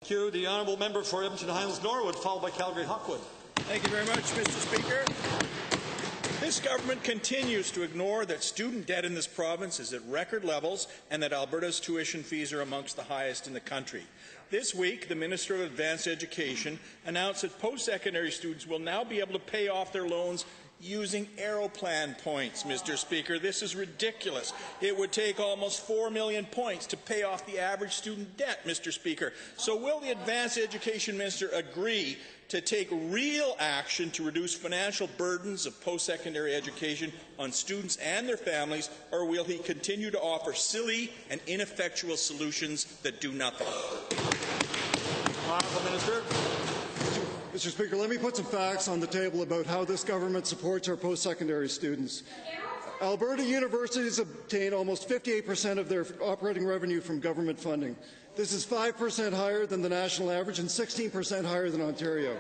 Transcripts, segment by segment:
Q. The honourable member for Edmonton Highlands Norwood, followed by Calgary-Hawkwood. Thank you very much, Mr. Speaker. This government continues to ignore that student debt in this province is at record levels and that Alberta's tuition fees are amongst the highest in the country. This week, the Minister of Advanced Education announced that post-secondary students will now be able to pay off their loans using Aeroplan points, Mr. Speaker. This is ridiculous. It would take almost 4 million points to pay off the average student debt, Mr. Speaker. So will the Advanced Education Minister agree to take real action to reduce financial burdens of post-secondary education on students and their families, or will he continue to offer silly and ineffectual solutions that do nothing? Honourable Minister. Mr. Speaker, let me put some facts on the table about how this government supports our post-secondary students. Alberta universities obtain almost 58% of their operating revenue from government funding. This is 5% higher than the national average and 16% higher than Ontario.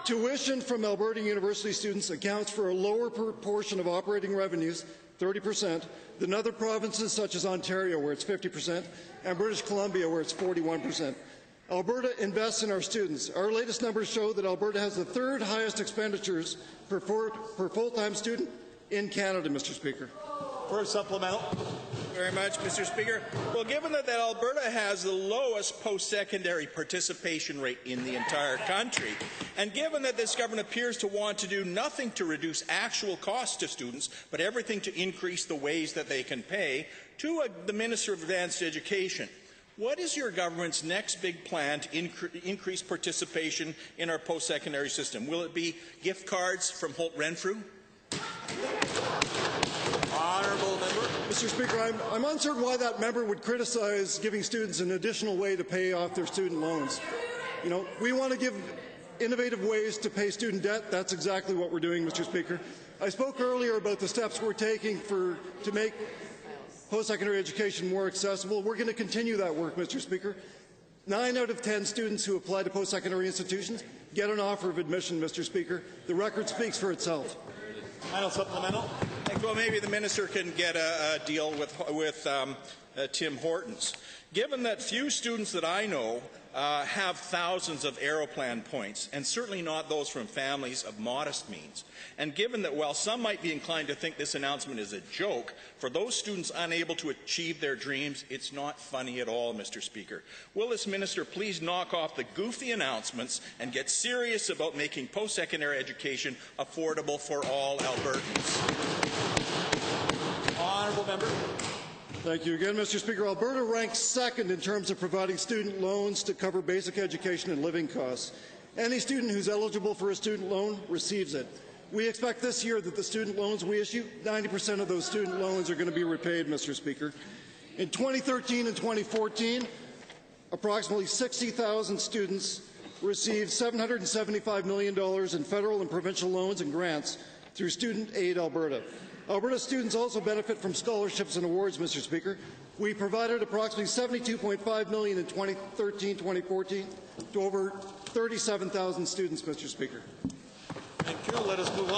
Tuition from Alberta university students accounts for a lower proportion of operating revenues, 30%, than other provinces such as Ontario, where it's 50%, and British Columbia, where it's 41%. Alberta invests in our students. Our latest numbers show that Alberta has the third highest expenditures per full-time student in Canada, Mr. Speaker. For a supplemental. Very much, Mr. Speaker. Well, given that Alberta has the lowest post-secondary participation rate in the entire country, and given that this government appears to want to do nothing to reduce actual costs to students, but everything to increase the ways that they can pay, to the Minister of Advanced Education, what is your government's next big plan to increase participation in our post-secondary system? Will it be gift cards from Holt Renfrew? Honourable member. Mr. Speaker, I'm uncertain why that member would criticize giving students an additional way to pay off their student loans. You know, we want to give innovative ways to pay student debt. That's exactly what we're doing, Mr. Speaker. I spoke earlier about the steps we're taking to make post-secondary education more accessible. We're going to continue that work, Mr. Speaker. 9 out of 10 students who apply to post-secondary institutions get an offer of admission, Mr. Speaker. The record speaks for itself. Final supplemental. Well, maybe the minister can get a deal with Tim Hortons. Given that few students that I know have thousands of Aeroplan points, and certainly not those from families of modest means, and given that while some might be inclined to think this announcement is a joke, for those students unable to achieve their dreams, it's not funny at all, Mr. Speaker. Will this minister please knock off the goofy announcements and get serious about making post-secondary education affordable for all Albertans? Honourable member. Thank you again, Mr. Speaker. Alberta ranks second in terms of providing student loans to cover basic education and living costs. Any student who's eligible for a student loan receives it. We expect this year that the student loans we issue, 90% of those student loans are going to be repaid, Mr. Speaker. In 2013 and 2014, approximately 60,000 students received $775 million in federal and provincial loans and grants through Student Aid Alberta. Alberta students also benefit from scholarships and awards, Mr. Speaker. We provided approximately $72.5 million in 2013-2014 to over 37,000 students, Mr. Speaker. Thank you. Let us move on.